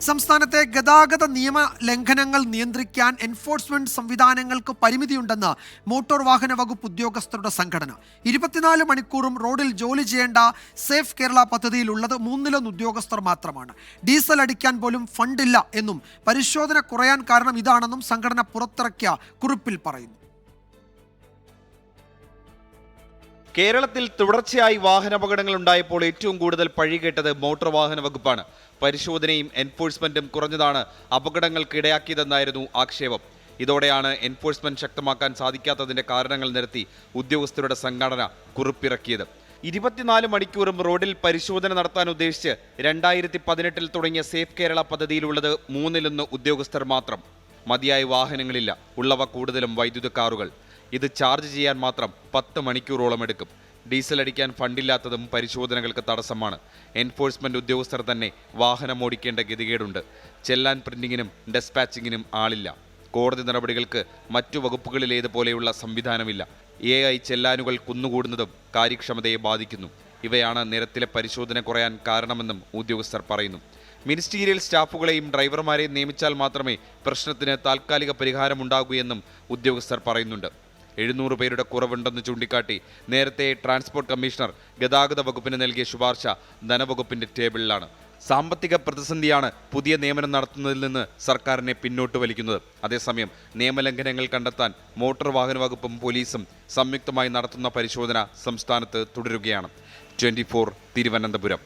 സംസ്ഥാനത്തെ ഗതാഗത നിയമ ലംഘനങ്ങൾ നിയന്ത്രിക്കാൻ എൻഫോഴ്സ്മെന്റ് സംവിധാനങ്ങൾക്ക് പരിമിതിയുണ്ടെന്ന് മോട്ടോർ വാഹന വകുപ്പ് ഉദ്യോഗസ്ഥരുടെ സംഘടന. 24 മണിക്കൂറും റോഡിൽ ജോലി ചെയ്യേണ്ട സേഫ് കേരള പദ്ധതിയിലുള്ളത് 3 ഉദ്യോഗസ്ഥർ മാത്രമാണ്. ഡീസൽ അടിക്കാൻ പോലും ഫണ്ടില്ല എന്നും പരിശോധന കുറയാൻ കാരണം ഇതാണെന്നും സംഘടന പുറത്തിറക്കിയ കുറിപ്പിൽ പറയുന്നു. കേരളത്തിൽ തുടർച്ചയായി വാഹനാപകടങ്ങൾ ഉണ്ടായപ്പോൾ ഏറ്റവും കൂടുതൽ പഴി കേട്ടത് മോട്ടോർ വാഹന വകുപ്പാണ്. പരിശോധനയും എൻഫോഴ്സ്മെന്റും കുറഞ്ഞതാണ് അപകടങ്ങൾക്ക് ഇടയാക്കിയതെന്നായിരുന്നു ആക്ഷേപം. ഇതോടെയാണ് എൻഫോഴ്സ്മെന്റ് ശക്തമാക്കാൻ സാധിക്കാത്തതിന്റെ കാരണങ്ങൾ നിരത്തി ഉദ്യോഗസ്ഥരുടെ സംഘടന കുറിപ്പിറക്കിയത്. 24 മണിക്കൂറും റോഡിൽ പരിശോധന നടത്താൻ ഉദ്ദേശിച്ച് 2018 തുടങ്ങിയ സേഫ് കേരള പദ്ധതിയിലുള്ളത് 3 ഉദ്യോഗസ്ഥർ മാത്രം. മതിയായ വാഹനങ്ങളില്ല, ഉള്ളവ കൂടുതലും വൈദ്യുത കാറുകൾ. ഇത് ചാർജ് ചെയ്യാൻ മാത്രം 10 മണിക്കൂറോളം എടുക്കും. ഡീസൽ അടിക്കാൻ ഫണ്ടില്ലാത്തതും പരിശോധനകൾക്ക് തടസ്സമാണ്. എൻഫോഴ്സ്മെന്റ് ഉദ്യോഗസ്ഥർ തന്നെ വാഹനം ഓടിക്കേണ്ട ഗതികേടുണ്ട്. ചെല്ലാൻ പ്രിന്റിങ്ങിനും ഡെസ്പാച്ചിങ്ങിനും ആളില്ല. കോടതി നടപടികൾക്ക് മറ്റു വകുപ്പുകളിലേതുപോലെയുള്ള സംവിധാനമില്ല. AI ചെല്ലാനുകൾ കുന്നുകൂടുന്നതും കാര്യക്ഷമതയെ ബാധിക്കുന്നു. ഇവയാണ് നിരത്തിലെ പരിശോധന കുറയാൻ കാരണമെന്നും ഉദ്യോഗസ്ഥർ പറയുന്നു. മിനിസ്റ്റീരിയൽ സ്റ്റാഫുകളെയും ഡ്രൈവർമാരെയും നിയമിച്ചാൽ മാത്രമേ പ്രശ്നത്തിന് താൽക്കാലിക പരിഹാരമുണ്ടാകൂ എന്നും ഉദ്യോഗസ്ഥർ പറയുന്നുണ്ട്. 700 പേരുടെ കുറവുണ്ടെന്ന് ചൂണ്ടിക്കാട്ടി നേരത്തെ ട്രാൻസ്പോർട്ട് കമ്മീഷണർ ഗതാഗത വകുപ്പിന് നൽകിയ ശുപാർശ ധനവകുപ്പിന്റെ ടേബിളിലാണ്. സാമ്പത്തിക പ്രതിസന്ധിയാണ് പുതിയ നിയമനം നടത്തുന്നതിൽ നിന്ന് സർക്കാരിനെ പിന്നോട്ട് വലിക്കുന്നത്. അതേസമയം നിയമലംഘനങ്ങൾ കണ്ടെത്താൻ മോട്ടോർ വാഹന വകുപ്പും പോലീസും സംയുക്തമായി നടത്തുന്ന പരിശോധന സംസ്ഥാനത്ത് തുടരുകയാണ്. 24 തിരുവനന്തപുരം.